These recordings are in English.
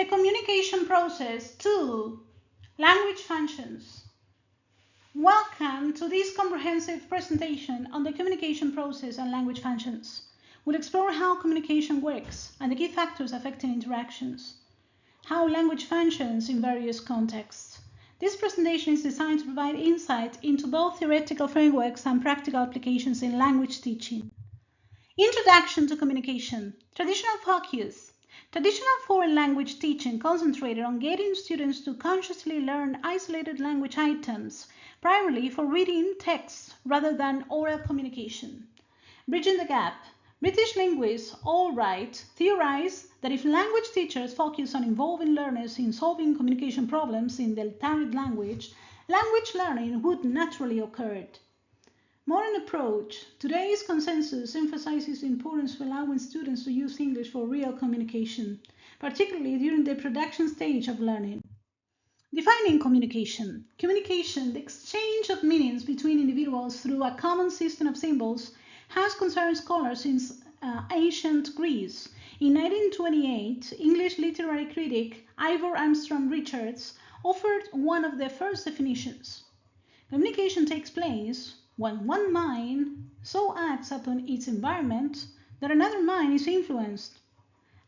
communication process. 2. Language functions. Welcome to this comprehensive presentation on the communication process and language functions. We'll explore how communication works and the key factors affecting interactions, how language functions in various contexts. This presentation is designed to provide insight into both theoretical frameworks and practical applications in language teaching. Introduction to communication. Traditional focus. Traditional foreign language teaching concentrated on getting students to consciously learn isolated language items, primarily for reading texts rather than oral communication. Bridging the gap. British linguist Allwright theorized that if language teachers focus on involving learners in solving communication problems in their target language, language learning would naturally occur. Modern approach. Today's consensus emphasizes the importance of allowing students to use English for real communication, particularly during the production stage of learning. Defining communication. Communication, the exchange of meanings between individuals through a common system of symbols, has concerned scholars since ancient Greece. In 1928, English literary critic Ivor Armstrong Richards offered one of the first definitions. Communication takes place when one mind so acts upon its environment that another mind is influenced,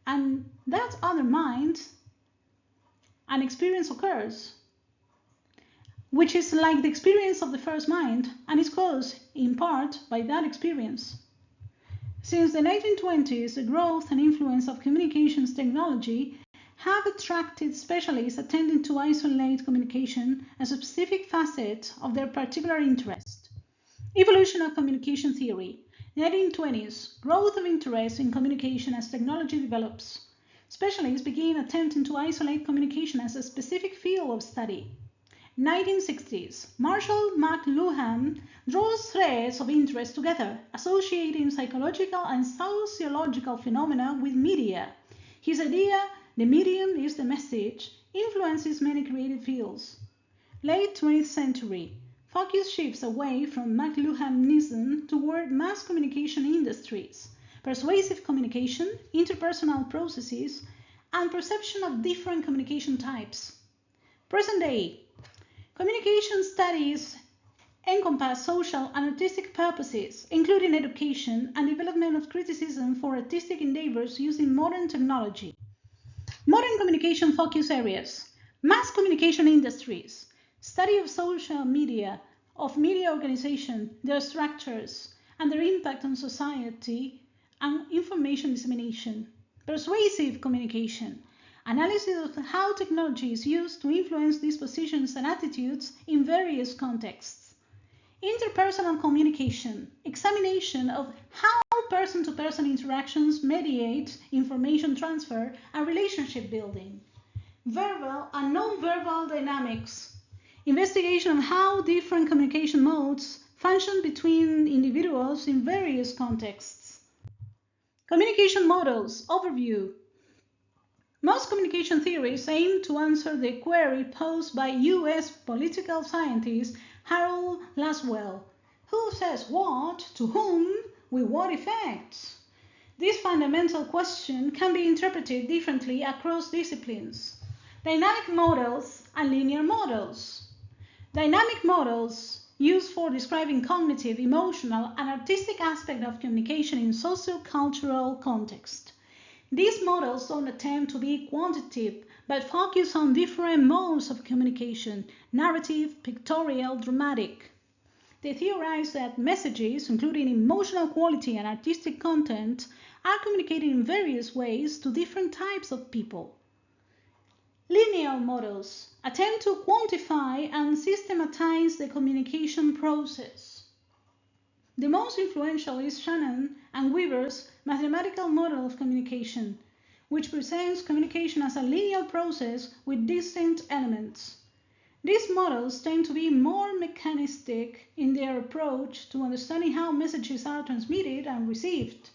and that other mind, an experience occurs, which is like the experience of the first mind and is caused in part by that experience. Since the 1920s, the growth and influence of communications technology have attracted specialists attending to isolate communication as a specific facet of their particular interest. Evolution of communication theory. 1920s, growth of interest in communication as technology develops. Specialists begin attempting to isolate communication as a specific field of study. 1960s, Marshall McLuhan draws threads of interest together, associating psychological and sociological phenomena with media. His idea, the medium is the message, influences many creative fields. Late 20th century, focus shifts away from McLuhanism toward mass communication industries, persuasive communication, interpersonal processes, and perception of different communication types. Present day, communication studies encompass social and artistic purposes, including education and development of criticism for artistic endeavors using modern technology. Modern communication focus areas. Mass communication industries. Study of social media, of media organization, their structures, and their impact on society and information dissemination. Persuasive communication. Analysis of how technology is used to influence dispositions and attitudes in various contexts. Interpersonal communication. Examination of how person-to-person interactions mediate information transfer and relationship building. Verbal and non-verbal dynamics. Investigation of how different communication modes function between individuals in various contexts. Communication models. Overview. Most communication theories aim to answer the query posed by U.S. political scientist Harold Laswell. Who says what, to whom, with what effects? This fundamental question can be interpreted differently across disciplines. Dynamic models and linear models. Dynamic models used for describing cognitive, emotional, and artistic aspects of communication in socio-cultural context. These models don't attempt to be quantitative, but focus on different modes of communication: narrative, pictorial, dramatic. They theorize that messages, including emotional quality and artistic content, are communicated in various ways to different types of people. Linear models attempt to quantify and systematize the communication process. The most influential is Shannon and Weaver's mathematical model of communication, which presents communication as a linear process with distinct elements. These models tend to be more mechanistic in their approach to understanding how messages are transmitted and received.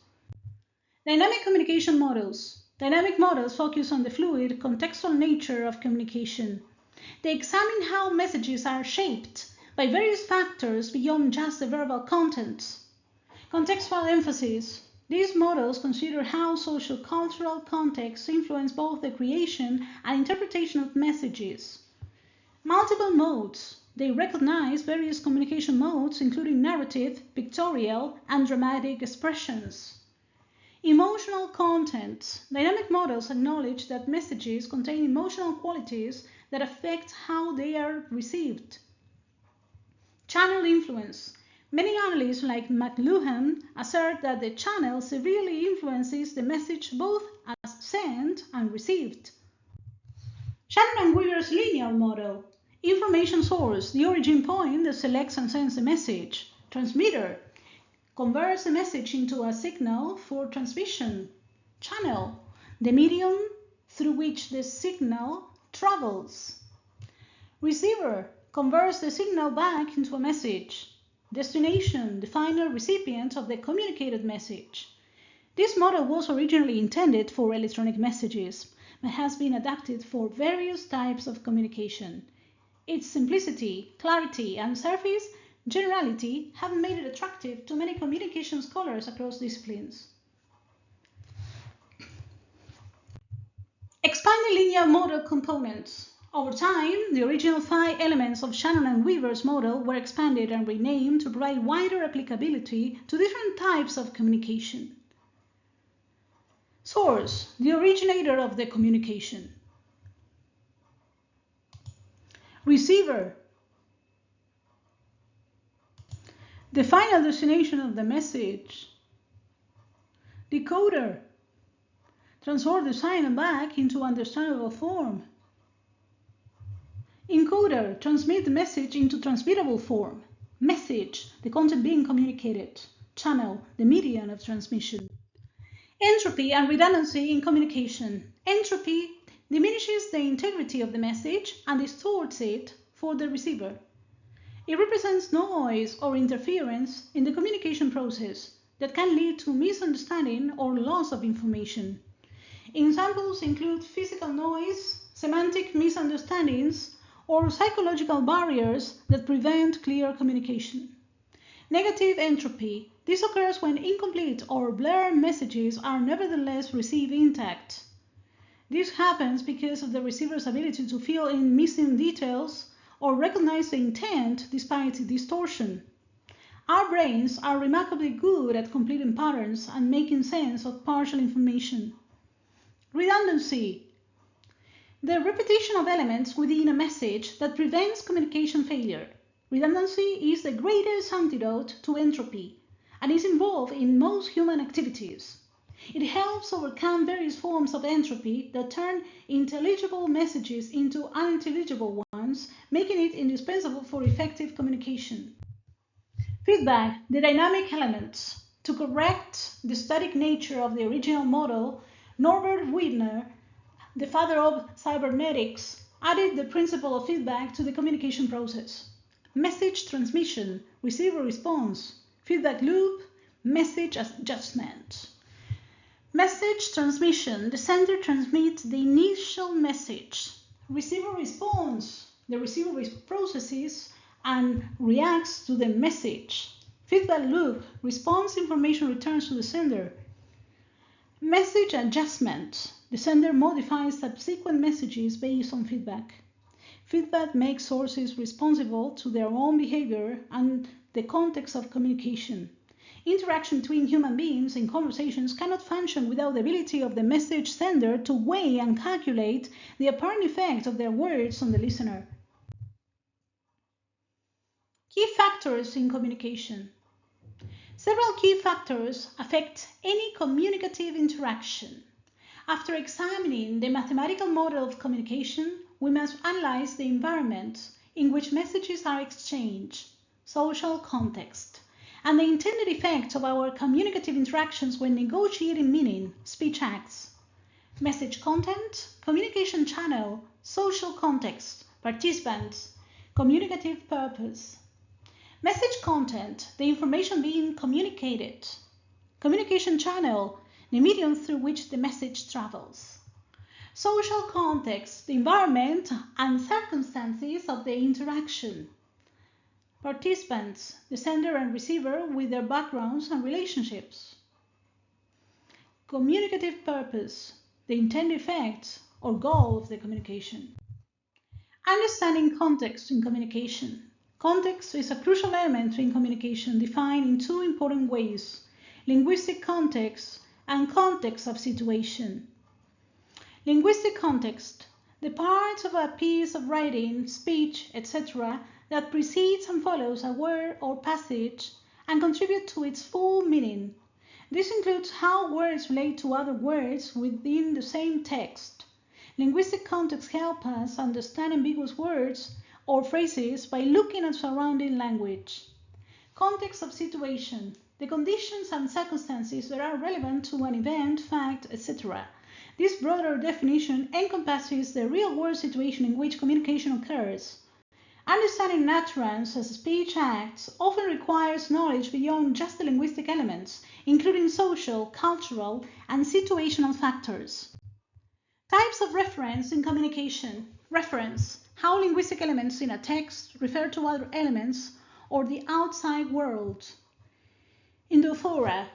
Dynamic communication models. Dynamic models focus on the fluid, contextual nature of communication. They examine how messages are shaped by various factors beyond just the verbal content. Contextual emphasis. These models consider how social-cultural contexts influence both the creation and interpretation of messages. Multiple modes. They recognize various communication modes, including narrative, pictorial, and dramatic expressions. Emotional content. Dynamic models acknowledge that messages contain emotional qualities that affect how they are received. Channel influence. Many analysts, like McLuhan, assert that the channel severely influences the message both as sent and received. Shannon and Weaver's linear model. Information source, the origin point that selects and sends the message. Transmitter, converts the message into a signal for transmission. Channel, the medium through which the signal travels. Receiver, converts the signal back into a message. Destination, the final recipient of the communicated message. This model was originally intended for electronic messages, but has been adapted for various types of communication. Its simplicity, clarity, and surface generality have made it attractive to many communication scholars across disciplines. Expanded linear model components. Over time, the original 5 elements of Shannon and Weaver's model were expanded and renamed to provide wider applicability to different types of communication. Source, the originator of the communication. Receiver, the final destination of the message. Decoder, transport the signal back into understandable form. Encoder, transmit the message into transmittable form. Message, the content being communicated. Channel, the medium of transmission. Entropy and redundancy in communication. Entropy diminishes the integrity of the message and distorts it for the receiver. It represents noise or interference in the communication process that can lead to misunderstanding or loss of information. Examples include physical noise, semantic misunderstandings, or psychological barriers that prevent clear communication. Negative entropy. This occurs when incomplete or blurred messages are nevertheless received intact. This happens because of the receiver's ability to fill in missing details or recognize the intent despite distortion. Our brains are remarkably good at completing patterns and making sense of partial information. Redundancy. The repetition of elements within a message that prevents communication failure. Redundancy is the greatest antidote to entropy and is involved in most human activities. It helps overcome various forms of entropy that turn intelligible messages into unintelligible ones, making it indispensable for effective communication. Feedback, the dynamic elements. To correct the static nature of the original model, Norbert Wiener, the father of cybernetics, added the principle of feedback to the communication process. Message transmission, receiver response, feedback loop, message adjustment. Message transmission, the sender transmits the initial message. Receiver response, the receiver processes and reacts to the message. Feedback loop, response information returns to the sender. Message adjustment, the sender modifies subsequent messages based on feedback. Feedback makes sources responsible to their own behavior and the context of communication. Interaction between human beings in conversations cannot function without the ability of the message sender to weigh and calculate the apparent effect of their words on the listener. Key factors in communication. Several key factors affect any communicative interaction. After examining the mathematical model of communication, we must analyze the environment in which messages are exchanged, social context, and the intended effect of our communicative interactions when negotiating meaning, speech acts. Message content, communication channel, social context, participants, communicative purpose. Message content, the information being communicated. Communication channel, the medium through which the message travels. Social context, the environment and circumstances of the interaction. Participants, the sender and receiver with their backgrounds and relationships. Communicative purpose, the intended effect or goal of the communication. Understanding context in communication. Context is a crucial element in communication defined in two important ways: linguistic context and context of situation. Linguistic context, the part of a piece of writing, speech, etc. that precedes and follows a word or passage and contributes to its full meaning. This includes how words relate to other words within the same text. Linguistic context helps us understand ambiguous words or phrases by looking at surrounding language. Context of situation, the conditions and circumstances that are relevant to an event, fact, etc. This broader definition encompasses the real-world situation in which communication occurs. Understanding utterance as speech acts often requires knowledge beyond just the linguistic elements, including social, cultural, and situational factors. Types of reference in communication. Reference, how linguistic elements in a text refer to other elements or the outside world. Endophora,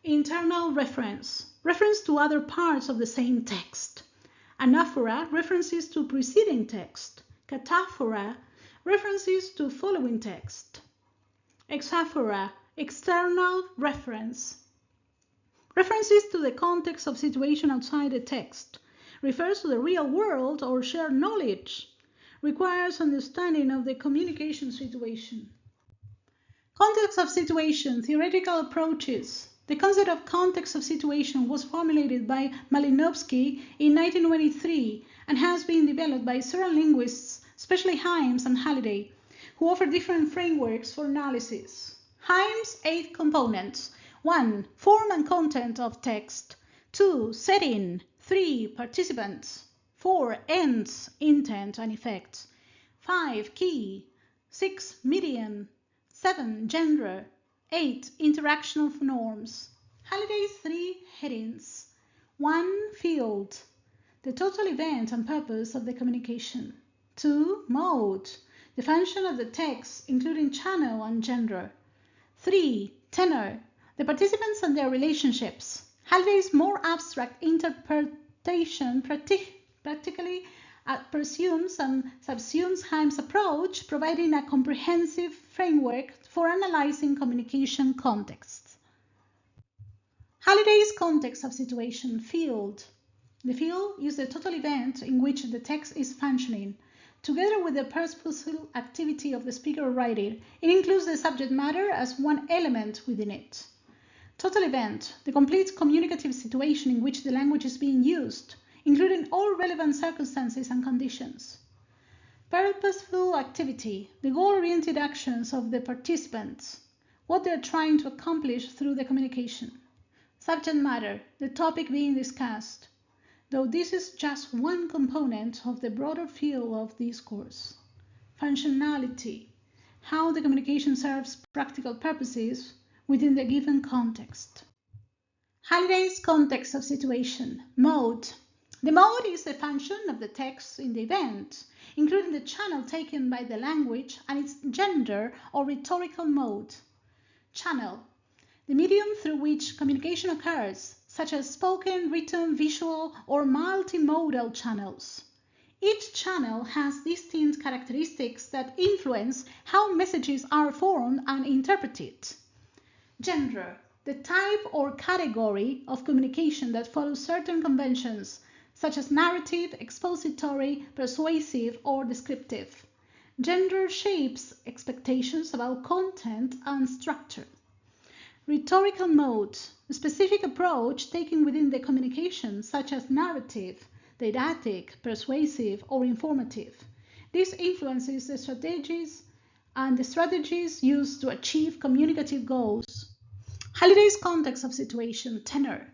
internal reference, reference to other parts of the same text. Anaphora, references to preceding text. Cataphora, references to following text. Exaphora, external reference, references to the context of situation outside the text, refers to the real world or shared knowledge, requires understanding of the communication situation. Context of situation, theoretical approaches. The concept of context of situation was formulated by Malinowski in 1923 and has been developed by several linguists, especially Hyams and Halliday, who offer different frameworks for analysis. Hyams' 8 components. 1. Form and content of text. 2. Setting. 3. Participants. 4. Ends, intent and effects. 5. Key. 6. Medium. 7. Genre. 8. Interaction of norms. Halliday's 3 headings. 1. Field, the total event and purpose of the communication. 2. Mode, the function of the text, including channel and genre. 3. Tenor, the participants and their relationships. Halliday's more abstract interpretation practically presumes and subsumes Hyams' approach, providing a comprehensive framework for analyzing communication contexts. Halliday's context of situation. Field. The field is the total event in which the text is functioning. Together with the purposeful activity of the speaker or writer, it includes the subject matter as one element within it. Total event, the complete communicative situation in which the language is being used, including all relevant circumstances and conditions. Purposeful activity, the goal-oriented actions of the participants, what they're trying to accomplish through the communication. Subject matter, the topic being discussed, though this is just one component of the broader field of discourse. Functionality, how the communication serves practical purposes within the given context. Halliday's context of situation. Mode. The mode is the function of the text in the event, including the channel taken by the language and its gender or rhetorical mode. Channel. The medium through which communication occurs, such as spoken, written, visual, or multimodal channels. Each channel has distinct characteristics that influence how messages are formed and interpreted. Genre. The type or category of communication that follows certain conventions, such as narrative, expository, persuasive, or descriptive. Gender shapes expectations about content and structure. Rhetorical mode, a specific approach taken within the communication, such as narrative, didactic, persuasive, or informative. This influences the strategies used to achieve communicative goals. Halliday's context of situation. Tenor.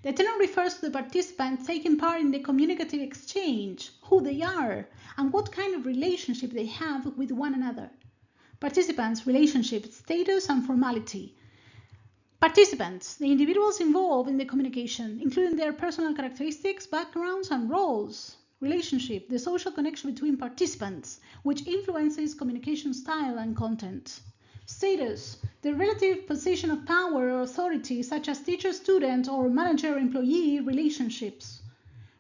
The tenor refers to the participants taking part in the communicative exchange, who they are, and what kind of relationship they have with one another. Participants, relationship, status, and formality. Participants, the individuals involved in the communication, including their personal characteristics, backgrounds, and roles. Relationship, the social connection between participants, which influences communication style and content. Status, the relative position of power or authority, such as teacher-student or manager-employee relationships.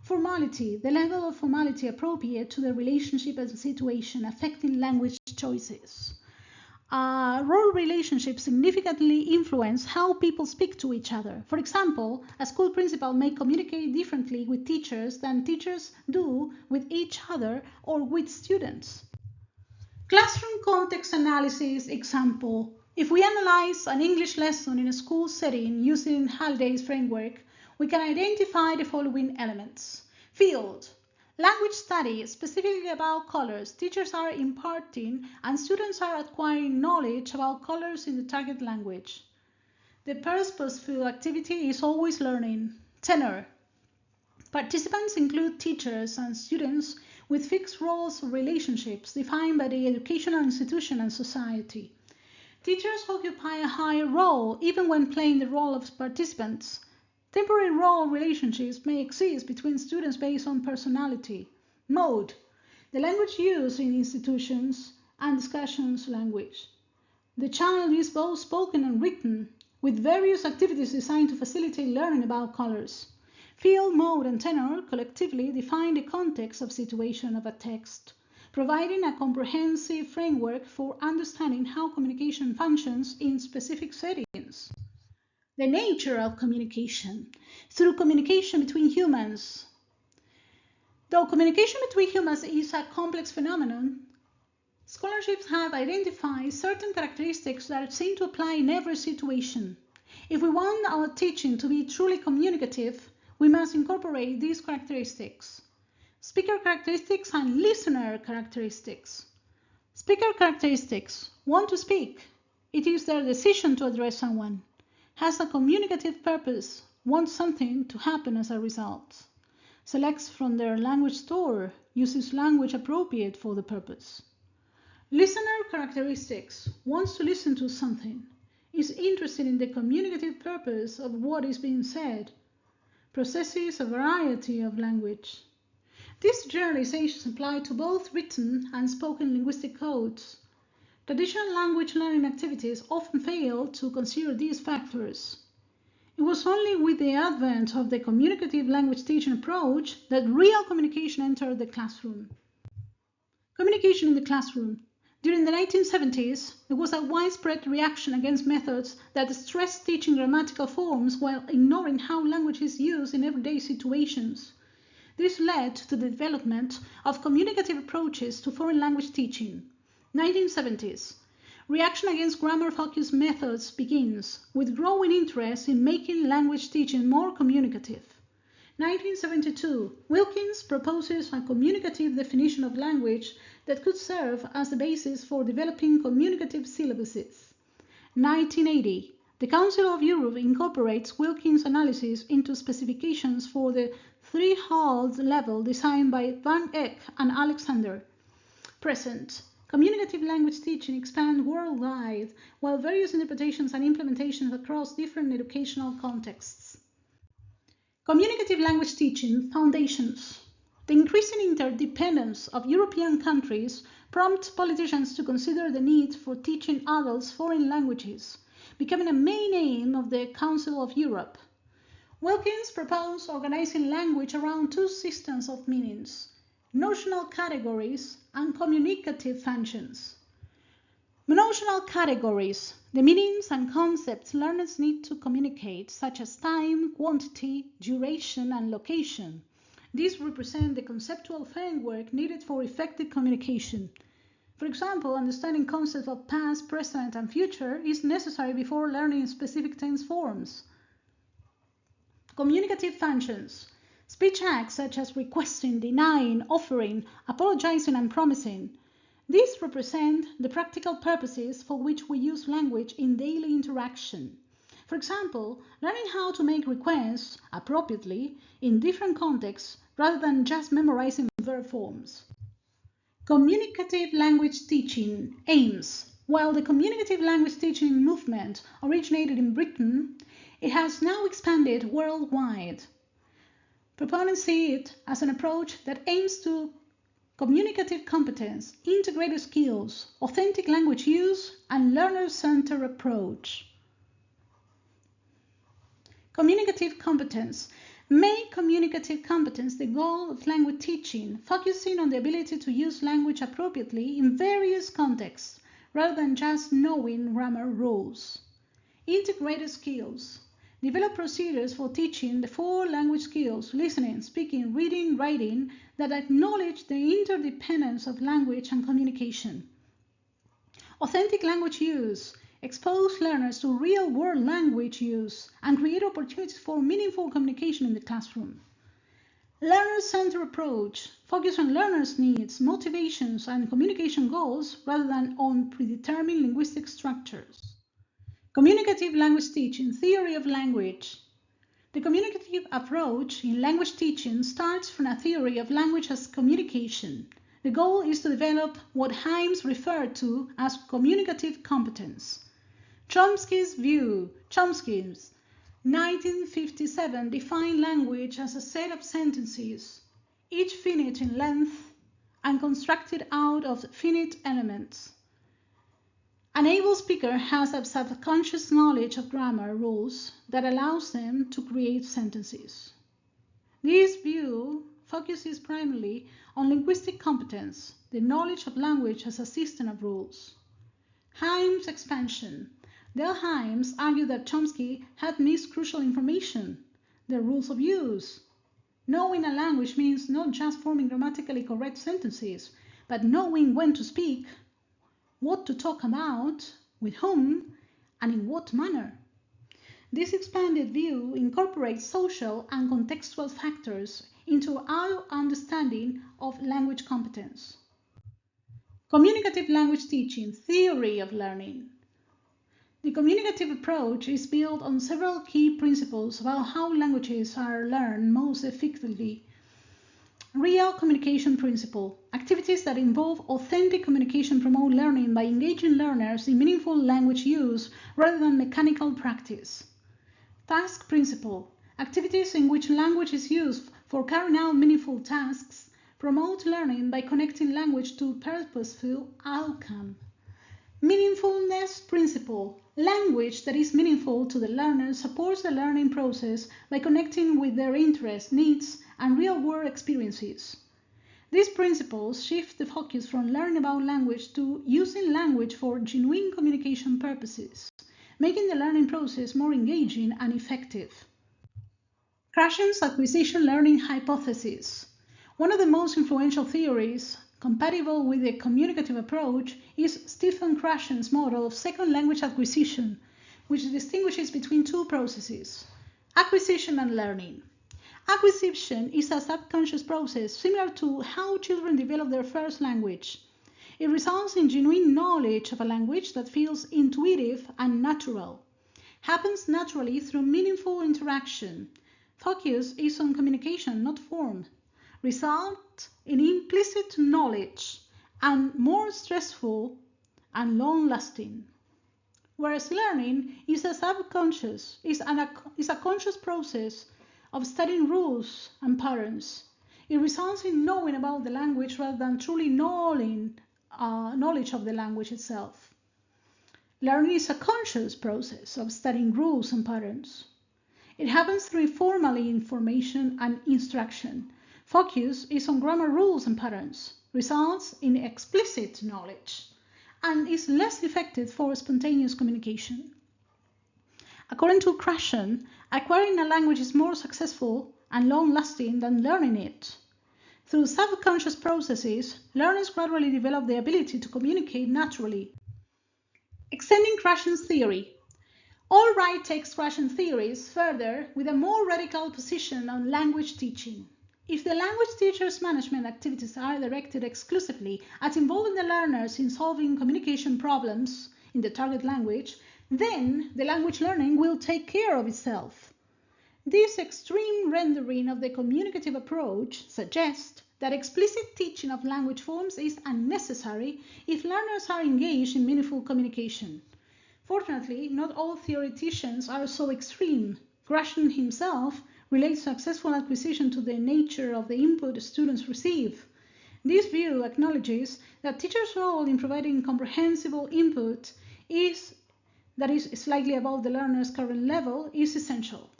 Formality, the level of formality appropriate to the relationship and situation affecting language choices. Role relationships significantly influence how people speak to each other. For example, a school principal may communicate differently with teachers than teachers do with each other or with students. Classroom context analysis example. If we analyze an English lesson in a school setting using Halliday's framework, we can identify the following elements. Field. Language study, specifically about colors. Teachers are imparting and students are acquiring knowledge about colors in the target language. The purposeful activity is always learning. Tenor. Participants include teachers and students with fixed roles or relationships defined by the educational institution and society. Teachers occupy a higher role even when playing the role of participants. Temporary role relationships may exist between students based on personality. Mode, the language used in institutions and discussions language. The channel is both spoken and written, with various activities designed to facilitate learning about colors. Field, mode, and tenor collectively define the context of situation of a text, providing a comprehensive framework for understanding how communication functions in specific settings. The nature of communication. Through communication between humans. Though communication between humans is a complex phenomenon, scholarships have identified certain characteristics that seem to apply in every situation. If we want our teaching to be truly communicative, we must incorporate these characteristics. Speaker characteristics and listener characteristics. Speaker characteristics. Want to speak. It is their decision to address someone. Has a communicative purpose, wants something to happen as a result. Selects from their language store, uses language appropriate for the purpose. Listener characteristics, wants to listen to something, is interested in the communicative purpose of what is being said, processes a variety of language. These generalizations apply to both written and spoken linguistic codes. Traditional language learning activities often fail to consider these factors. It was only with the advent of the communicative language teaching approach that real communication entered the classroom. Communication in the classroom. During the 1970s, there was a widespread reaction against methods that stress teaching grammatical forms while ignoring how language is used in everyday situations. This led to the development of communicative approaches to foreign language teaching. 1970s. Reaction against grammar-focused methods begins, with growing interest in making language teaching more communicative. 1972. Wilkins proposes a communicative definition of language that could serve as the basis for developing communicative syllabuses. 1980. The Council of Europe incorporates Wilkins' analysis into specifications for the threshold level designed by Van Eck and Alexander. Present. Communicative language teaching expands worldwide, while various interpretations and implementations across different educational contexts. Communicative language teaching foundations. The increasing interdependence of European countries prompts politicians to consider the need for teaching adults foreign languages, becoming a main aim of the Council of Europe. Wilkins proposed organizing language around two systems of meanings: notional categories and communicative functions. Notional categories, the meanings and concepts learners need to communicate, such as time, quantity, duration, and location. These represent the conceptual framework needed for effective communication. For example, understanding concepts of past, present, and future is necessary before learning specific tense forms. Communicative functions. Speech acts such as requesting, denying, offering, apologizing, and promising. These represent the practical purposes for which we use language in daily interaction. For example, learning how to make requests appropriately in different contexts rather than just memorizing verb forms. Communicative language teaching aims. While the communicative language teaching movement originated in Britain, it has now expanded worldwide. Proponents see it as an approach that aims to communicative competence, integrated skills, authentic language use, and learner-centered approach. Communicative competence. Make communicative competence the goal of language teaching, focusing on the ability to use language appropriately in various contexts, rather than just knowing grammar rules. Integrated skills. Develop procedures for teaching the 4 language skills, listening, speaking, reading, writing, that acknowledge the interdependence of language and communication. Authentic language use. Expose learners to real-world language use and create opportunities for meaningful communication in the classroom. Learner-centered approach. Focus on learners' needs, motivations, and communication goals rather than on predetermined linguistic structures. Communicative language teaching, theory of language. The communicative approach in language teaching starts from a theory of language as communication. The goal is to develop what Hymes referred to as communicative competence. Chomsky's view. Chomsky's 1957 defined language as a set of sentences, each finite in length and constructed out of finite elements. An able speaker has a subconscious knowledge of grammar rules that allows them to create sentences. This view focuses primarily on linguistic competence, the knowledge of language as a system of rules. Hymes' expansion. Dale Hymes argued that Chomsky had missed crucial information, the rules of use. Knowing a language means not just forming grammatically correct sentences, but knowing when to speak, what to talk about, with whom, and in what manner. This expanded view incorporates social and contextual factors into our understanding of language competence. Communicative language teaching, theory of learning. The communicative approach is built on several key principles about how languages are learned most effectively. Real communication principle. Activities that involve authentic communication promote learning by engaging learners in meaningful language use rather than mechanical practice. Task principle. Activities in which language is used for carrying out meaningful tasks promote learning by connecting language to purposeful outcome. Meaningfulness principle. Language that is meaningful to the learner supports the learning process by connecting with their interests, needs, and real-world experiences. These principles shift the focus from learning about language to using language for genuine communication purposes, making the learning process more engaging and effective. Krashen's acquisition learning hypothesis. One of the most influential theories compatible with the communicative approach is Stephen Krashen's model of second language acquisition, which distinguishes between 2 processes, acquisition and learning. Acquisition is a subconscious process similar to how children develop their first language. It results in genuine knowledge of a language that feels intuitive and natural, happens naturally through meaningful interaction. Focus is on communication, not form. Result in implicit knowledge and more stressful and long-lasting. Whereas learning is a subconscious, is a conscious process of studying rules and patterns. It results in knowing about the language rather than truly knowledge of the language itself. Learning is a conscious process of studying rules and patterns. It happens through formal information and instruction. Focus is on grammar rules and patterns, results in explicit knowledge, and is less effective for spontaneous communication. According to Krashen, acquiring a language is more successful and long-lasting than learning it. Through subconscious processes, learners gradually develop the ability to communicate naturally. Extending Krashen's theory. Allwright takes Krashen's theories further with a more radical position on language teaching. If the language teacher's management activities are directed exclusively at involving the learners in solving communication problems in the target language, then the language learning will take care of itself. This extreme rendering of the communicative approach suggests that explicit teaching of language forms is unnecessary if learners are engaged in meaningful communication. Fortunately, not all theoreticians are so extreme. Krashen himself relates successful acquisition to the nature of the input students receive. This view acknowledges that teachers' role in providing comprehensible input that is slightly above the learner's current level is essential.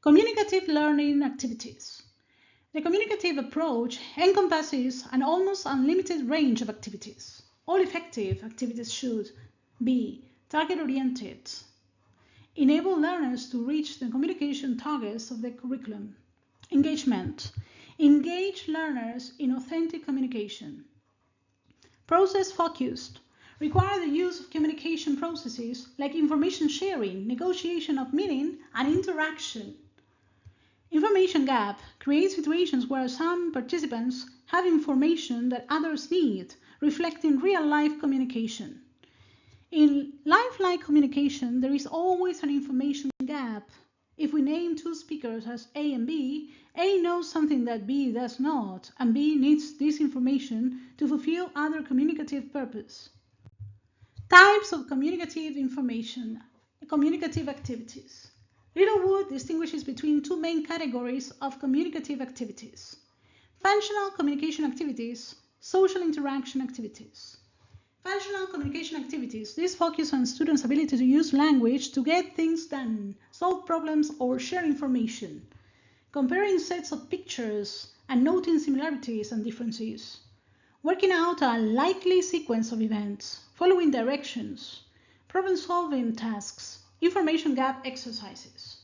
Communicative learning activities. The communicative approach encompasses an almost unlimited range of activities. All effective activities should be target-oriented, enable learners to reach the communication targets of the curriculum. Engagement. Engage learners in authentic communication. Process-focused. Require the use of communication processes like information sharing, negotiation of meaning, and interaction. Information gap creates situations where some participants have information that others need, reflecting real-life communication. In lifelike communication, there is always an information gap. If we name two speakers as A and B, A knows something that B does not, and B needs this information to fulfill other communicative purpose. Types of communicative activities. Littlewood distinguishes between two main categories of communicative activities: functional communication activities, social interaction activities. Functional communication activities. These focus on students' ability to use language to get things done, solve problems, or share information, comparing sets of pictures and noting similarities and differences, working out a likely sequence of events, following directions, problem-solving tasks, information gap exercises.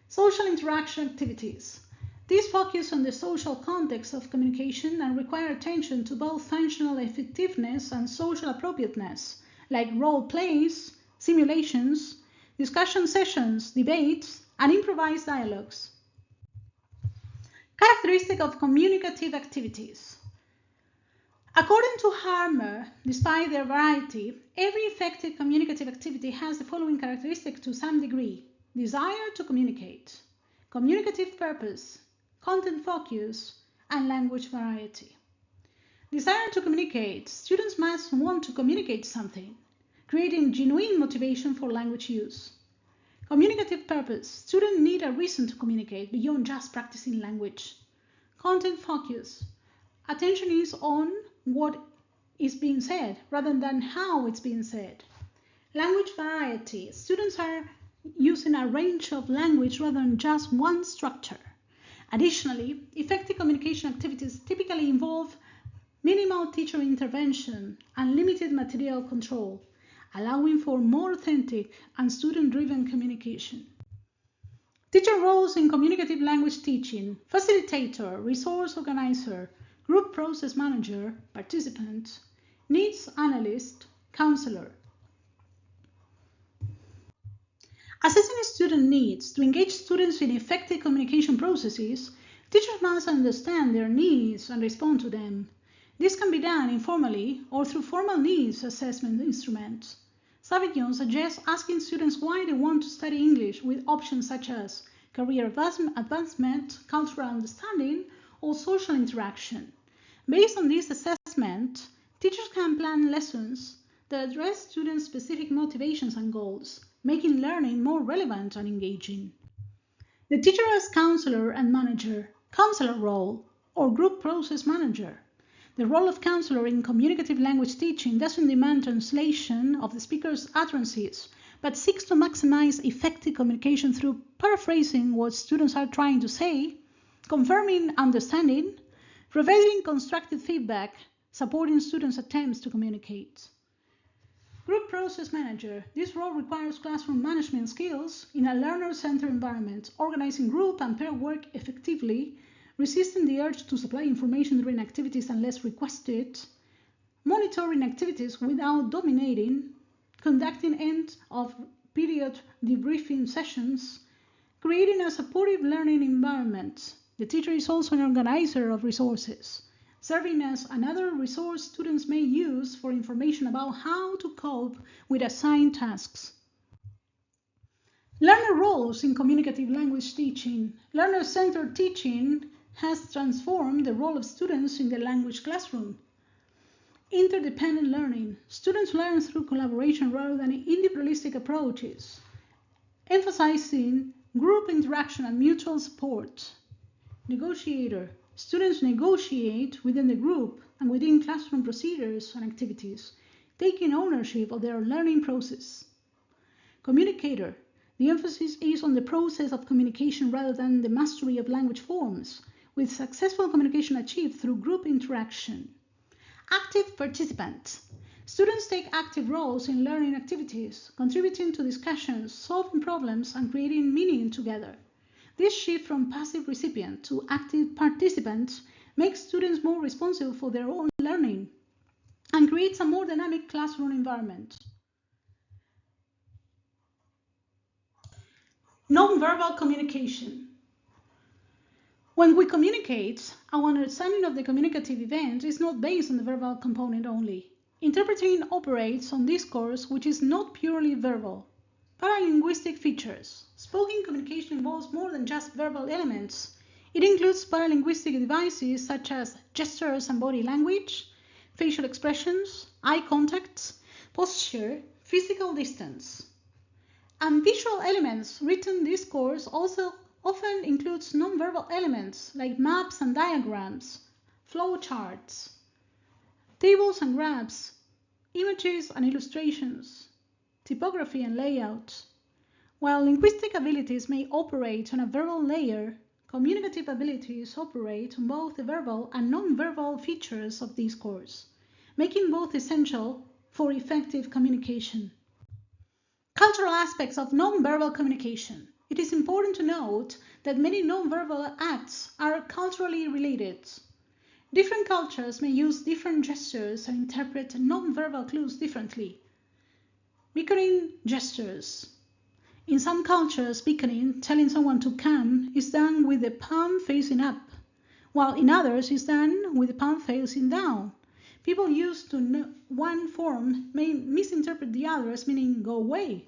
Social interaction activities. These focus on the social context of communication and require attention to both functional effectiveness and social appropriateness, like role plays, simulations, discussion sessions, debates, and improvised dialogues. Characteristic of communicative activities. According to Harmer, despite their variety, every effective communicative activity has the following characteristic to some degree: desire to communicate, communicative purpose, content focus, and language variety. Desire to communicate. Students must want to communicate something, creating genuine motivation for language use. Communicative purpose. Students need a reason to communicate beyond just practicing language. Content focus. Attention is on what is being said rather than how it's being said. Language variety. Students are using a range of language rather than just one structure. Additionally, effective communication activities typically involve minimal teacher intervention and limited material control, allowing for more authentic and student-driven communication. Teacher roles in communicative language teaching: facilitator, resource organizer, group process manager, participant, needs analyst, counselor. Assessing student needs. To engage students in effective communication processes, teachers must understand their needs and respond to them. This can be done informally or through formal needs assessment instruments. Savignon suggests asking students why they want to study English with options such as career advancement, cultural understanding, or social interaction. Based on this assessment, teachers can plan lessons that address students' specific motivations and goals, making learning more relevant and engaging. The teacher as counselor and manager, counselor role, or group process manager. The role of counselor in communicative language teaching doesn't demand translation of the speaker's utterances, but seeks to maximize effective communication through paraphrasing what students are trying to say, confirming understanding, providing constructive feedback, supporting students' attempts to communicate. Group process manager. This role requires classroom management skills in a learner-centered environment, organizing group and pair work effectively, resisting the urge to supply information during activities unless requested, monitoring activities without dominating, conducting end-of-period debriefing sessions, creating a supportive learning environment. The teacher is also an organizer of resources, serving as another resource students may use for information about how to cope with assigned tasks. Learner roles in communicative language teaching. Learner-centered teaching has transformed the role of students in the language classroom. Interdependent learning. Students learn through collaboration rather than individualistic approaches, emphasizing group interaction and mutual support. Negotiator. Students negotiate within the group and within classroom procedures and activities, taking ownership of their learning process. Communicator. The emphasis is on the process of communication rather than the mastery of language forms, with successful communication achieved through group interaction. Active participant. Students take active roles in learning activities, contributing to discussions, solving problems, and creating meaning together. This shift from passive recipient to active participant makes students more responsible for their own learning and creates a more dynamic classroom environment. Nonverbal communication. When we communicate, our understanding of the communicative event is not based on the verbal component only. Interpreting operates on discourse which is not purely verbal. Paralinguistic features. Spoken communication involves more than just verbal elements. It includes paralinguistic devices such as gestures and body language, facial expressions, eye contact, posture, physical distance. And visual elements. Written discourse also often includes nonverbal elements like maps and diagrams, flowcharts, tables and graphs, images and illustrations, typography and layout. While linguistic abilities may operate on a verbal layer, communicative abilities operate on both the verbal and nonverbal features of discourse, making both essential for effective communication. Cultural aspects of nonverbal communication. It is important to note that many nonverbal acts are culturally related. Different cultures may use different gestures and interpret nonverbal clues differently. Beckoning gestures. In some cultures, beckoning, telling someone to come, is done with the palm facing up, while in others is done with the palm facing down. People used to know one form may misinterpret the other as meaning go away.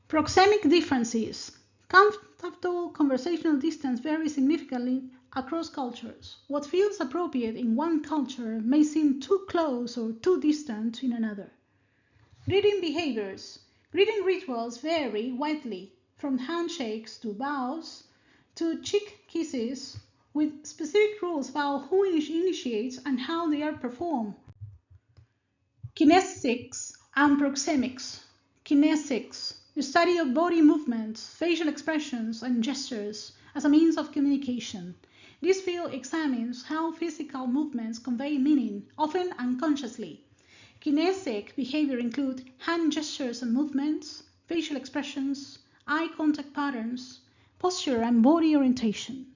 Proxemic differences. Comfortable conversational distance varies significantly across cultures. What feels appropriate in one culture may seem too close or too distant in another. Greeting behaviors. Greeting rituals vary widely, from handshakes to bows to cheek kisses, with specific rules about who initiates and how they are performed. Kinesics and proxemics. Kinesics, the study of body movements, facial expressions, and gestures as a means of communication. This field examines how physical movements convey meaning, often unconsciously. Kinesic behavior includes hand gestures and movements, facial expressions, eye contact patterns, posture, and body orientation.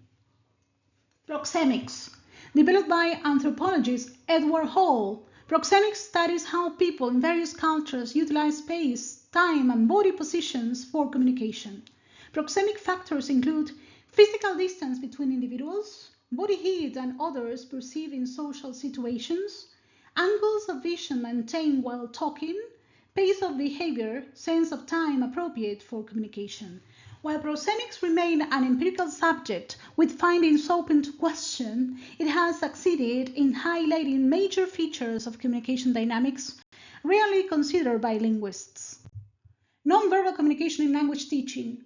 Proxemics. Developed by anthropologist Edward Hall, proxemics studies how people in various cultures utilize space, time, and body positions for communication. Proxemic factors include physical distance between individuals, body heat and odors perceived in social situations, angles of vision maintained while talking, pace of behavior, sense of time appropriate for communication. While proxemics remain an empirical subject with findings open to question, it has succeeded in highlighting major features of communication dynamics rarely considered by linguists. Nonverbal communication in language teaching.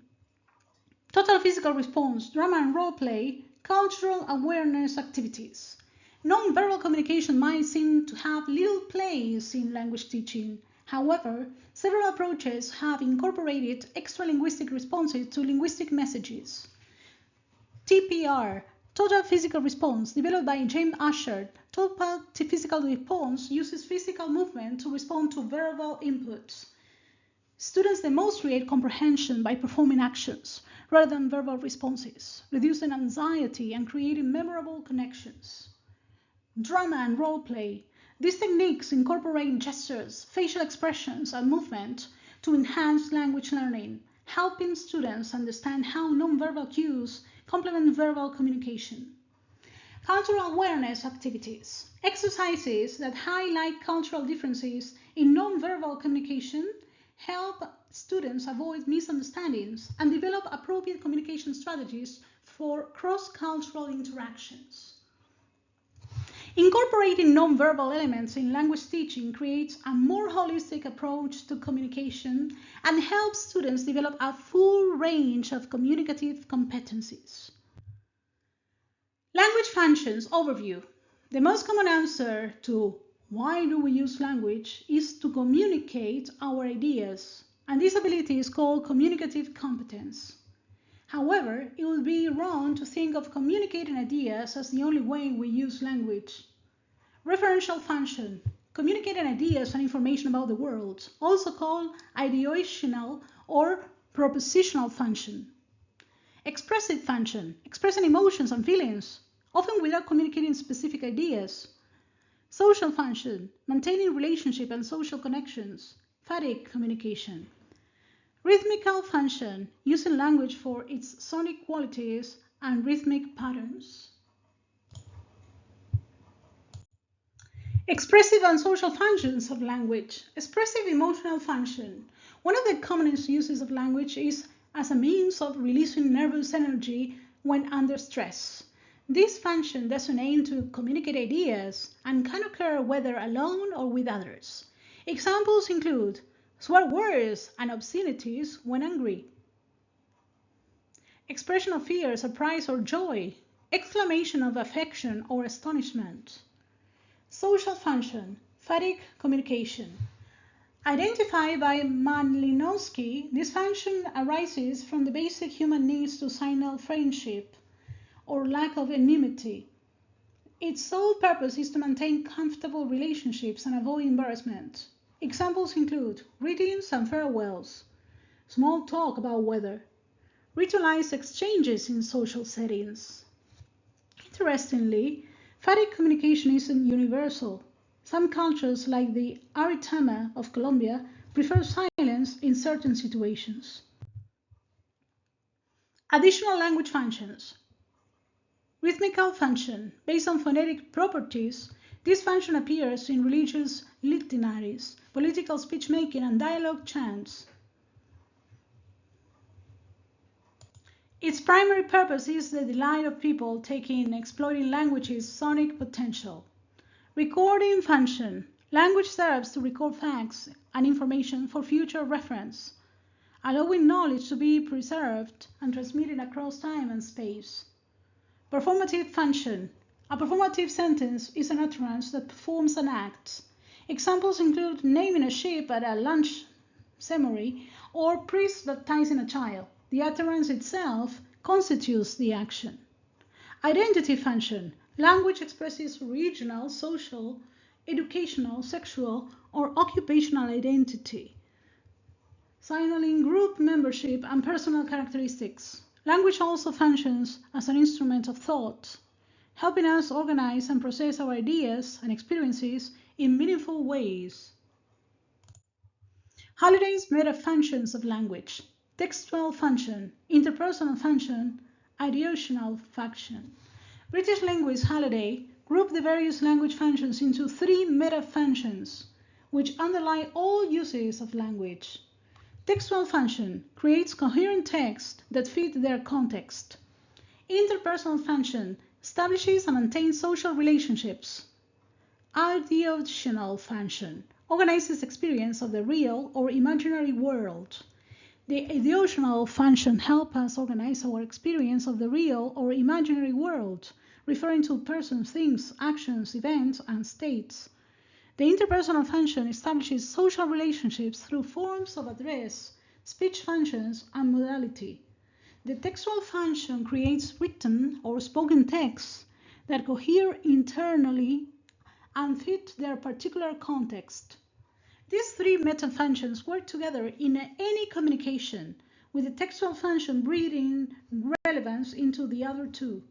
Total physical response, drama and role play, cultural awareness activities. Nonverbal communication might seem to have little place in language teaching. However, several approaches have incorporated extralinguistic responses to linguistic messages. TPR, Total Physical Response, developed by James Asher. Total physical response uses physical movement to respond to verbal inputs. Students demonstrate comprehension by performing actions rather than verbal responses, reducing anxiety and creating memorable connections. Drama and role play. These techniques incorporate gestures, facial expressions, and movement to enhance language learning, helping students understand how nonverbal cues complement verbal communication. Cultural awareness activities. Exercises that highlight cultural differences in nonverbal communication help students avoid misunderstandings and develop appropriate communication strategies for cross-cultural interactions. Incorporating nonverbal elements in language teaching creates a more holistic approach to communication and helps students develop a full range of communicative competencies. Language functions overview. The most common answer to why do we use language is to communicate our ideas, and this ability is called communicative competence. However, it would be wrong to think of communicating ideas as the only way we use language. Referential function. Communicating ideas and information about the world, also called ideational or propositional function. Expressive function. Expressing emotions and feelings, often without communicating specific ideas. Social function. Maintaining relationship and social connections. Phatic communication. Rhythmical function, using language for its sonic qualities and rhythmic patterns. Expressive and social functions of language. Expressive emotional function. One of the commonest uses of language is as a means of releasing nervous energy when under stress. This function doesn't aim to communicate ideas and can occur whether alone or with others. Examples include swear words and obscenities when angry. Expression of fear, surprise, or joy. Exclamation of affection or astonishment. Social function, phatic communication. Identified by Malinowski, this function arises from the basic human needs to signal friendship or lack of enmity. Its sole purpose is to maintain comfortable relationships and avoid embarrassment. Examples include greetings and farewells, small talk about weather, ritualized exchanges in social settings. Interestingly, phatic communication isn't universal. Some cultures, like the Aritama of Colombia, prefer silence in certain situations. Additional language functions. Rhythmical function. Based on phonetic properties, this function appears in religious litanies, political speech-making, and dialogue chants. Its primary purpose is the delight of people taking and exploiting language's sonic potential. Recording function. Language serves to record facts and information for future reference, allowing knowledge to be preserved and transmitted across time and space. Performative function. A performative sentence is an utterance that performs an act. Examples include naming a sheep at a lunch ceremony or priest baptizing a child. The utterance itself constitutes the action. Identity function. Language expresses regional, social, educational, sexual, or occupational identity, signaling group membership and personal characteristics. Language also functions as an instrument of thought, helping us organize and process our ideas and experiences in meaningful ways. Halliday's meta-functions of language. Textual function, interpersonal function, ideational function. British linguist Halliday grouped the various language functions into three meta-functions, which underlie all uses of language. Textual function creates coherent text that fit their context. Interpersonal function establishes and maintains social relationships. Ideational function organizes experience of the real or imaginary world. The ideational function helps us organize our experience of the real or imaginary world, referring to persons, things, actions, events, and states. The interpersonal function establishes social relationships through forms of address, speech functions, and modality. The textual function creates written or spoken texts that cohere internally and fit their particular context. These three meta-functions work together in any communication, with the textual function breathing relevance into the other two.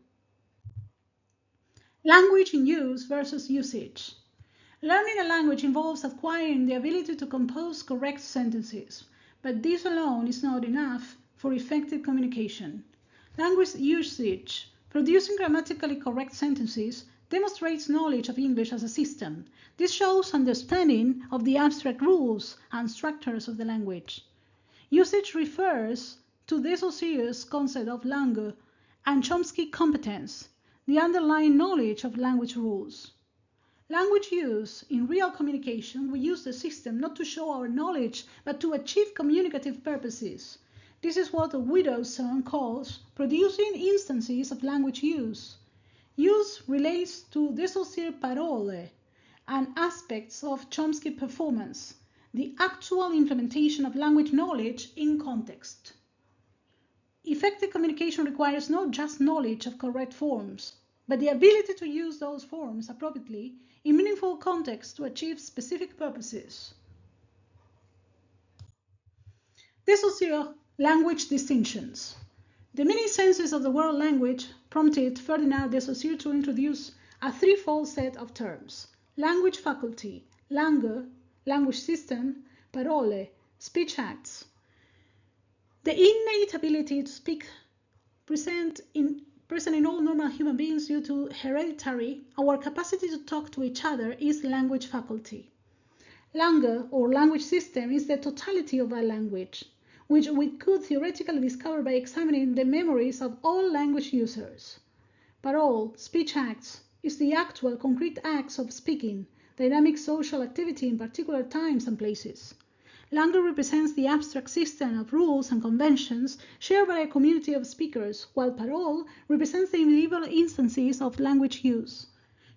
Language in use versus usage. Learning a language involves acquiring the ability to compose correct sentences, but this alone is not enough for effective communication. Language usage, producing grammatically correct sentences, demonstrates knowledge of English as a system. This shows understanding of the abstract rules and structures of the language. Usage refers to the Saussure's concept of langue and Chomsky competence, the underlying knowledge of language rules. Language use. In real communication, we use the system not to show our knowledge, but to achieve communicative purposes. This is what a widow's song calls producing instances of language use. Use relates to dissociare parole and aspects of Chomsky performance, the actual implementation of language knowledge in context. Effective communication requires not just knowledge of correct forms, but the ability to use those forms appropriately in meaningful contexts to achieve specific purposes. Dissociare language distinctions. The many senses of the word language prompted Ferdinand de Saussure to introduce a threefold set of terms: language faculty, langue, language system, parole, speech acts. The innate ability to speak present in all normal human beings due to hereditary, our capacity to talk to each other is language faculty. Langue or language system is the totality of a language, which we could theoretically discover by examining the memories of all language users. Parole, speech acts, is the actual concrete acts of speaking, dynamic social activity in particular times and places. Langue represents the abstract system of rules and conventions shared by a community of speakers, while parole represents the individual instances of language use.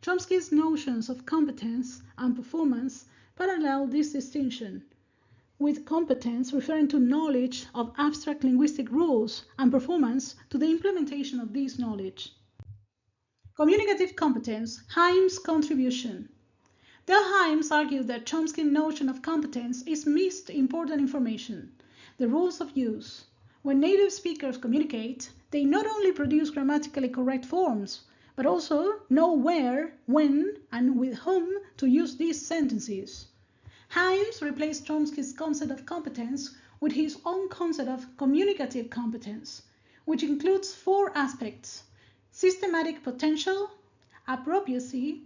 Chomsky's notions of competence and performance parallel this distinction, with competence referring to knowledge of abstract linguistic rules and performance to the implementation of this knowledge. Communicative competence, Haim's contribution. Delheims argued that Chomsky's notion of competence is missed important information, the rules of use. When native speakers communicate, they not only produce grammatically correct forms, but also know where, when, and with whom to use these sentences. Haim replaced Chomsky's concept of competence with his own concept of communicative competence, which includes four aspects: systematic potential, appropriacy,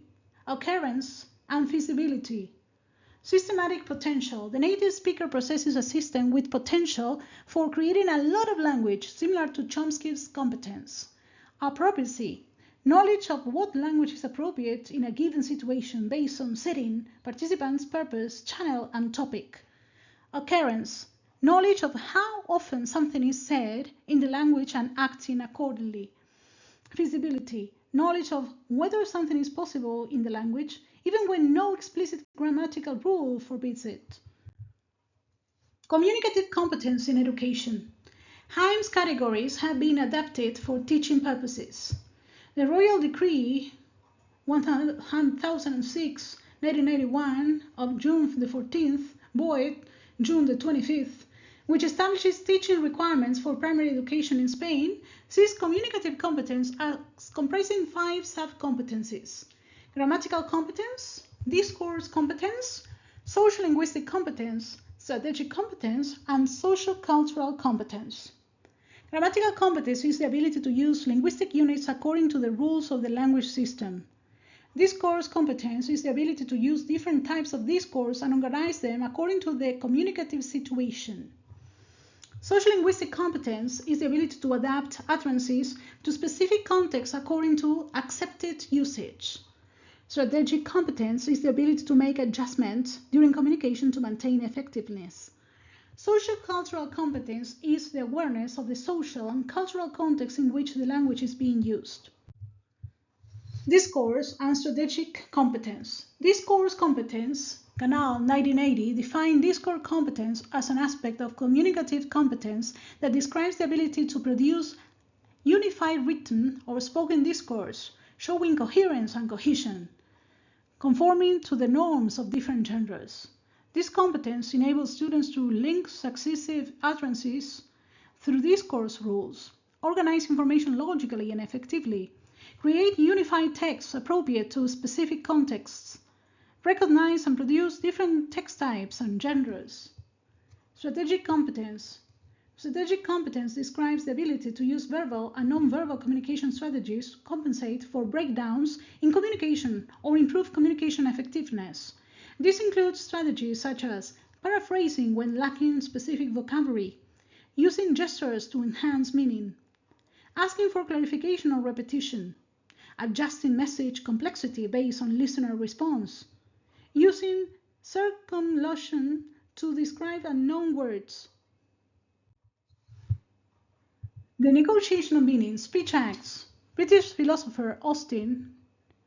occurrence, and feasibility. Systematic potential. The native speaker possesses a system with potential for creating a lot of language, similar to Chomsky's competence. Appropriacy. Knowledge of what language is appropriate in a given situation based on setting, participants, purpose, channel, and topic. Occurrence. Knowledge of how often something is said in the language and acting accordingly. Feasibility. Knowledge of whether something is possible in the language, even when no explicit grammatical rule forbids it. Communicative competence in education. Haim's categories have been adapted for teaching purposes. The Royal Decree 1006, 1991 of June the 14th, void June the 25th, which establishes teaching requirements for primary education in Spain, sees communicative competence as comprising 5 sub-competencies: grammatical competence, discourse competence, social linguistic competence, strategic competence, and social cultural competence. Grammatical competence is the ability to use linguistic units according to the rules of the language system. Discourse competence is the ability to use different types of discourse and organize them according to the communicative situation. Social linguistic competence is the ability to adapt utterances to specific contexts according to accepted usage. Strategic competence is the ability to make adjustments during communication to maintain effectiveness. Social cultural competence is the awareness of the social and cultural context in which the language is being used. Discourse and strategic competence. Discourse competence, Canal 1980, defined discourse competence as an aspect of communicative competence that describes the ability to produce unified written or spoken discourse, showing coherence and cohesion, conforming to the norms of different genders. This competence enables students to link successive utterances through discourse rules, organize information logically and effectively, create unified texts appropriate to specific contexts, recognize and produce different text types and genders. Strategic competence. Strategic competence describes the ability to use verbal and non-verbal communication strategies to compensate for breakdowns in communication or improve communication effectiveness. This includes strategies such as paraphrasing when lacking specific vocabulary, using gestures to enhance meaning, asking for clarification or repetition, adjusting message complexity based on listener response, using circumlocution to describe unknown words. The negotiation of meaning, speech acts. British philosopher Austin,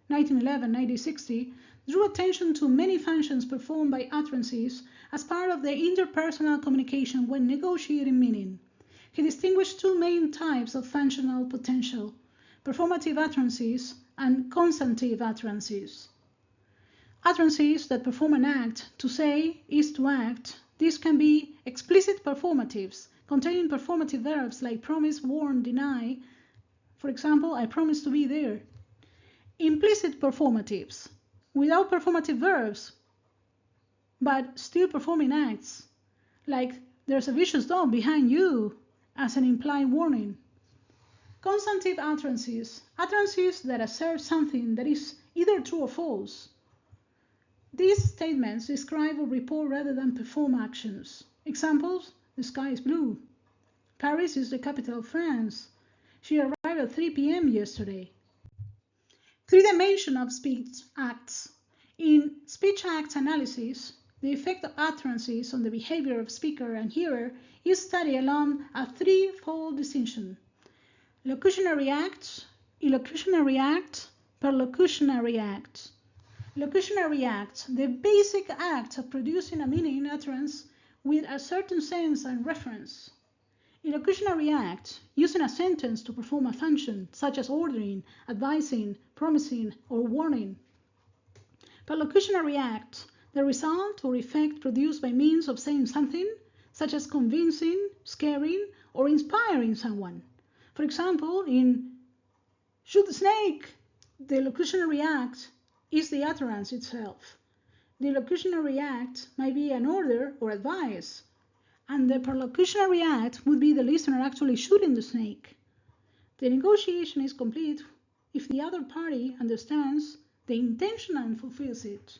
1911-1960, drew attention to many functions performed by utterances as part of the interpersonal communication when negotiating meaning. He distinguished two main types of functional potential: performative utterances and consumptive utterances. Utterances that perform an act. To say is to act. These can be explicit performatives, containing performative verbs like promise, warn, deny. For example, I promise to be there. Implicit performatives, without performative verbs, but still performing acts, like there's a vicious dog behind you, as an implied warning. Consumptive utterances, utterances that assert something that is either true or false. These statements describe or report rather than perform actions. Examples: the sky is blue. Paris is the capital of France. She arrived at 3 p.m. yesterday. Three dimensions of speech acts. In speech acts analysis, the effect of utterances on the behavior of speaker and hearer is studied along a threefold distinction: locutionary acts, illocutionary acts, perlocutionary acts. Locutionary acts, the basic act of producing a meaning utterance with a certain sense and reference. Illocutionary acts, using a sentence to perform a function, such as ordering, advising, promising, or warning. Perlocutionary acts, the result or effect produced by means of saying something, such as convincing, scaring, or inspiring someone. For example, in "shoot the snake," the locutionary act is the utterance itself. The locutionary act might be an order or advice, and the perlocutionary act would be the listener actually shooting the snake. The negotiation is complete if the other party understands the intention and fulfills it.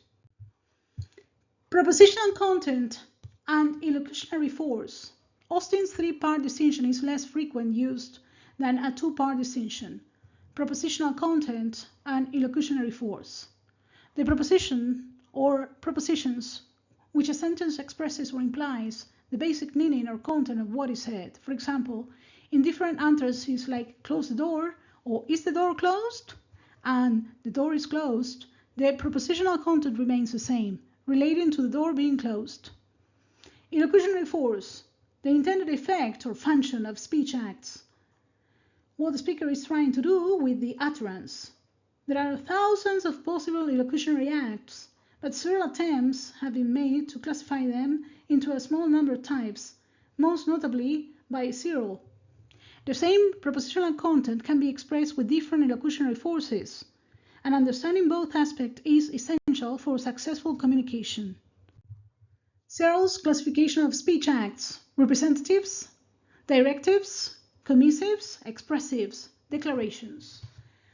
Propositional content and illocutionary force. Austin's three-part distinction is less frequent used than a two-part distinction: propositional content and illocutionary force. The proposition or propositions, which a sentence expresses or implies the basic meaning or content of what is said. For example, in different utterances like "close the door" or "is the door closed?" and "the door is closed," the propositional content remains the same, relating to the door being closed. Illocutionary force, the intended effect or function of speech acts. What the speaker is trying to do with the utterance. There are thousands of possible illocutionary acts, but several attempts have been made to classify them into a small number of types, most notably by Searle. The same propositional content can be expressed with different illocutionary forces, and understanding both aspects is essential for successful communication. Searle's classification of speech acts: representatives, directives, commissives, expressives, declarations.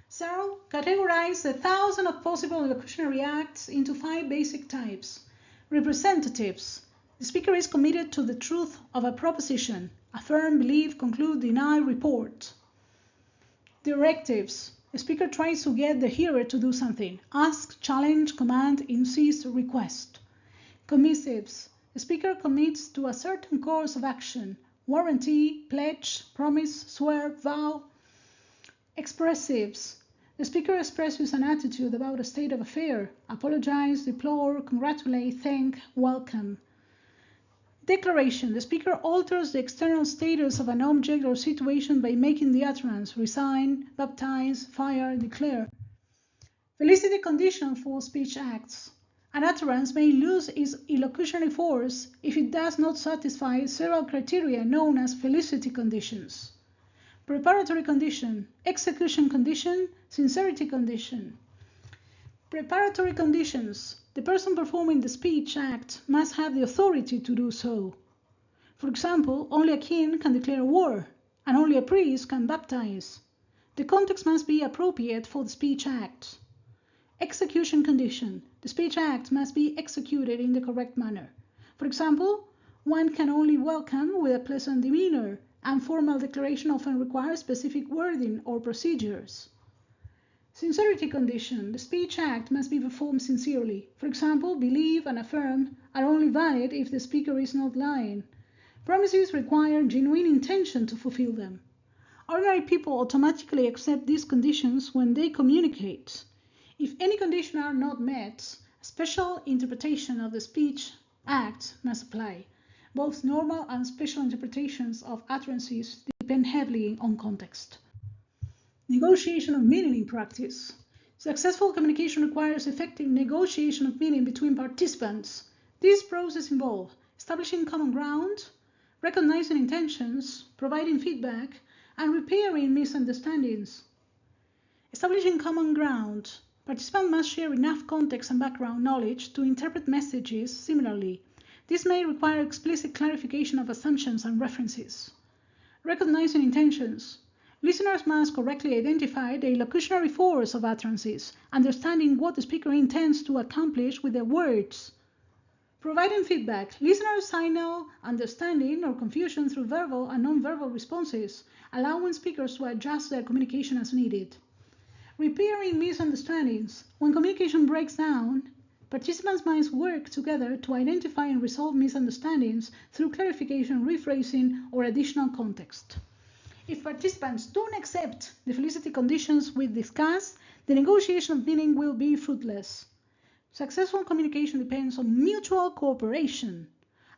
Searle categorized the thousands of possible illocutionary acts into 5 basic types. Representatives: the speaker is committed to the truth of a proposition: affirm, believe, conclude, deny, report. Directives: the speaker tries to get the hearer to do something: ask, challenge, command, insist, request. Commissives: the speaker commits to a certain course of action: warranty, pledge, promise, swear, vow. Expressives: the speaker expresses an attitude about a state of affair: apologize, deplore, congratulate, thank, welcome. Declaration: the speaker alters the external status of an object or situation by making the utterance: resign, baptize, fire, declare. Felicity condition for speech acts: an utterance may lose its illocutionary force if it does not satisfy several criteria known as felicity conditions. Preparatory condition, execution condition, sincerity condition. Preparatory conditions: the person performing the speech act must have the authority to do so. For example, only a king can declare war, and only a priest can baptize. The context must be appropriate for the speech act. Execution condition: the speech act must be executed in the correct manner. For example, one can only welcome with a pleasant demeanor, and formal declaration often requires specific wording or procedures. Sincerity condition: the speech act must be performed sincerely. For example, believe and affirm are only valid if the speaker is not lying. Promises require genuine intention to fulfill them. Ordinary people automatically accept these conditions when they communicate. If any conditions are not met, a special interpretation of the speech act must apply. Both normal and special interpretations of utterances depend heavily on context. Negotiation of meaning in practice. Successful communication requires effective negotiation of meaning between participants. This process involves establishing common ground, recognizing intentions, providing feedback, and repairing misunderstandings. Establishing common ground. Participants must share enough context and background knowledge to interpret messages similarly. This may require explicit clarification of assumptions and references. Recognizing intentions. Listeners must correctly identify the illocutionary force of utterances, understanding what the speaker intends to accomplish with their words. Providing feedback. Listeners signal understanding or confusion through verbal and non-verbal responses, allowing speakers to adjust their communication as needed. Repairing misunderstandings. When communication breaks down, participants must work together to identify and resolve misunderstandings through clarification, rephrasing, or additional context. If participants don't accept the felicity conditions we discussed, the negotiation of meaning will be fruitless. Successful communication depends on mutual cooperation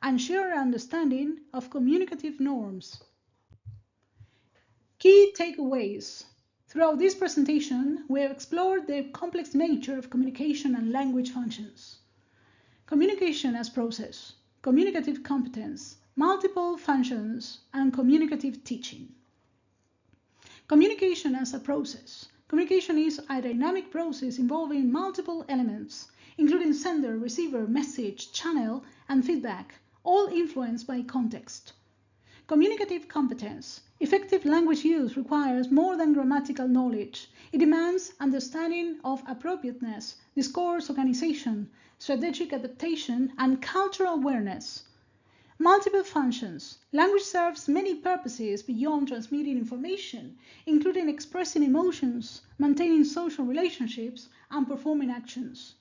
and shared understanding of communicative norms. Key takeaways. Throughout this presentation, we have explored the complex nature of communication and language functions. Communication as process, communicative competence, multiple functions, and communicative teaching. Communication as a process. Communication is a dynamic process involving multiple elements, including sender, receiver, message, channel, and feedback, all influenced by context. Communicative competence. Effective language use requires more than grammatical knowledge. It demands understanding of appropriateness, discourse organization, strategic adaptation, and cultural awareness. Multiple functions. Language serves many purposes beyond transmitting information, including expressing emotions, maintaining social relationships, and performing actions.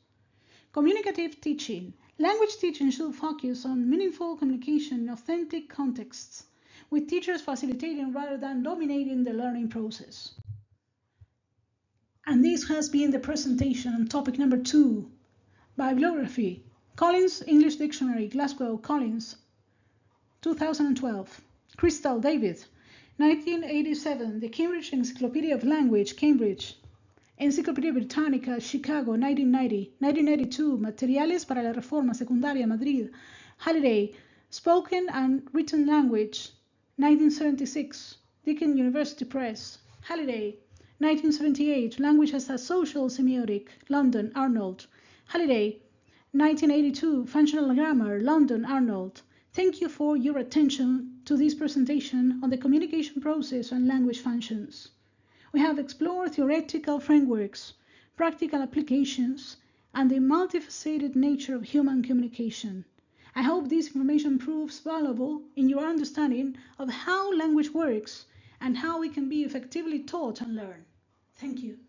Communicative teaching. Language teaching should focus on meaningful communication in authentic contexts, with teachers facilitating rather than dominating the learning process. And this has been the presentation on topic number 2. Bibliography. Collins English Dictionary, Glasgow, Collins, 2012. Crystal, David, 1987, The Cambridge Encyclopedia of Language, Cambridge. Enciclopedia Britannica, Chicago, 1990. 1992, Materiales para la Reforma Secundaria, Madrid. Halliday, Spoken and Written Language, 1976, Deakin University Press. Halliday, 1978, Language as a Social Semiotic, London, Arnold. Halliday, 1982, Functional Grammar, London, Arnold. Thank you for your attention to this presentation on the communication process and language functions. We have explored theoretical frameworks, practical applications, and the multifaceted nature of human communication. I hope this information proves valuable in your understanding of how language works and how it can be effectively taught and learned. Thank you.